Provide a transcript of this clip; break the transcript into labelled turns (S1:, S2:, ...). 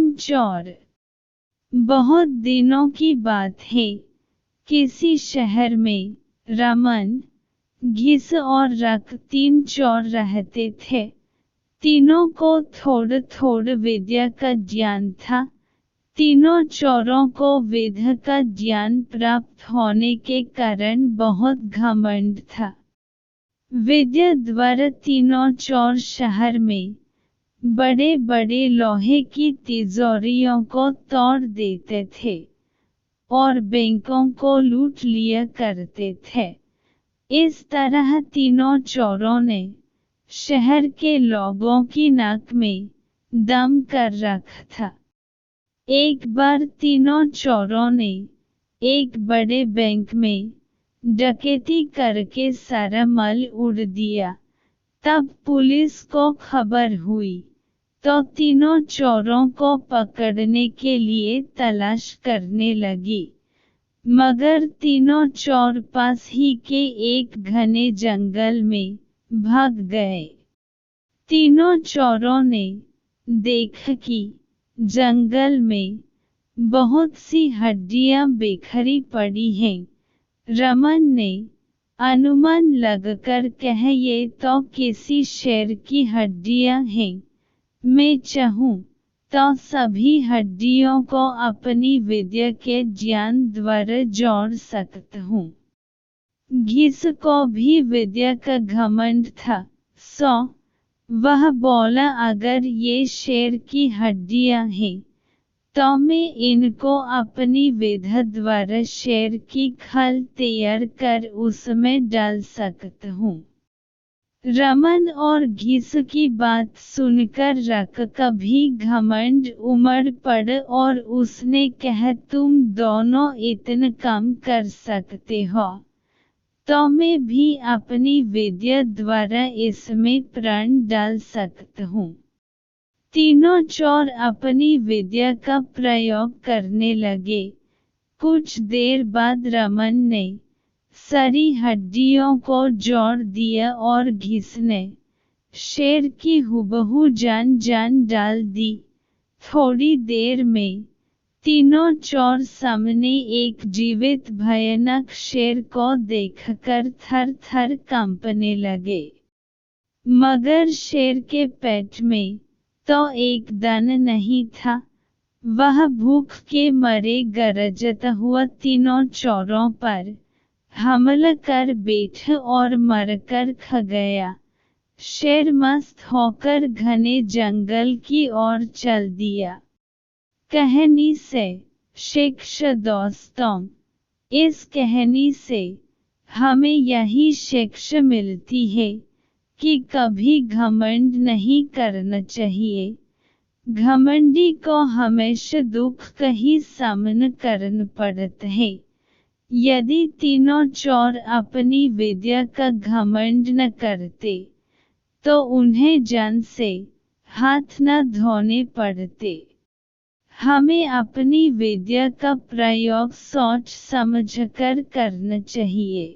S1: तीन चोर। बहुत दिनों की बात है, किसी शहर में रमन, घिस और रक तीन चोर रहते थे। तीनों को थोड़ थोड़ विद्या का ज्ञान था। तीनों चोरों को विद्या का ज्ञान प्राप्त होने के कारण बहुत घमंड था। विद्या द्वारा तीनों चोर शहर में बड़े बड़े लोहे की तिजोरियों को तोड़ देते थे और बैंकों को लूट लिया करते थे। इस तरह तीनों चोरों ने शहर के लोगों की नाक में दम कर रखा था। एक बार तीनों चोरों ने एक बड़े बैंक में डकैती करके सारा माल उड़ा दिया। तब पुलिस को खबर हुई तो तीनों चोरों को पकड़ने के लिए तलाश करने लगी, मगर तीनों चोर पास ही के एक घने जंगल में भाग गए। तीनों चोरों ने देखा कि जंगल में बहुत सी हड्डियां बिखरी पड़ी हैं। रमन ने अनुमान लगाकर कहा, ये तो किसी शेर की हड्डियां हैं। मैं चाहूं तो सभी हड्डियों को अपनी विद्या के ज्ञान द्वारा जोड़ सकता हूँ। घिस को भी विद्या का घमंड था, सो वह बोला, अगर ये शेर की हड्डियां हैं तो मैं इनको अपनी विद्या द्वारा शेर की खाल तैयार कर उसमें डाल सकता हूँ। रमन और घिस की बात सुनकर रक का भी घमंड उमड़ पड़ा और उसने कहा, तुम दोनों इतना काम कर सकते हो तो मैं भी अपनी विद्या द्वारा इसमें प्राण डाल सकता हूँ। तीनों चोर अपनी विद्या का प्रयोग करने लगे। कुछ देर बाद रमन ने सारी हड्डियों को जोड़ दिया और घिस ने शेर की हुबहू जान डाल दी। थोड़ी देर में तीनों चोर सामने एक जीवित भयानक शेर को देखकर थर थर कांपने लगे, मगर शेर के पेट में तो एक दाना नहीं था। वह भूख के मारे गरजता हुआ तीनों चोरों पर हमला कर बैठा और मरकर खा गया। शेर मस्त होकर घने जंगल की ओर चल दिया। कहानी से शिक्षा दोस्तों, इस कहानी से हमें यही शिक्षा मिलती है कि कभी घमंड नहीं करना चाहिए। घमंडी को हमेशा दुख का ही सामना करना पड़ता है। यदि तीनों चोर अपनी विद्या का घमंड न करते तो उन्हें जान से हाथ न धोने पड़ते। हमें अपनी विद्या का प्रयोग सोच समझकर करना चाहिए।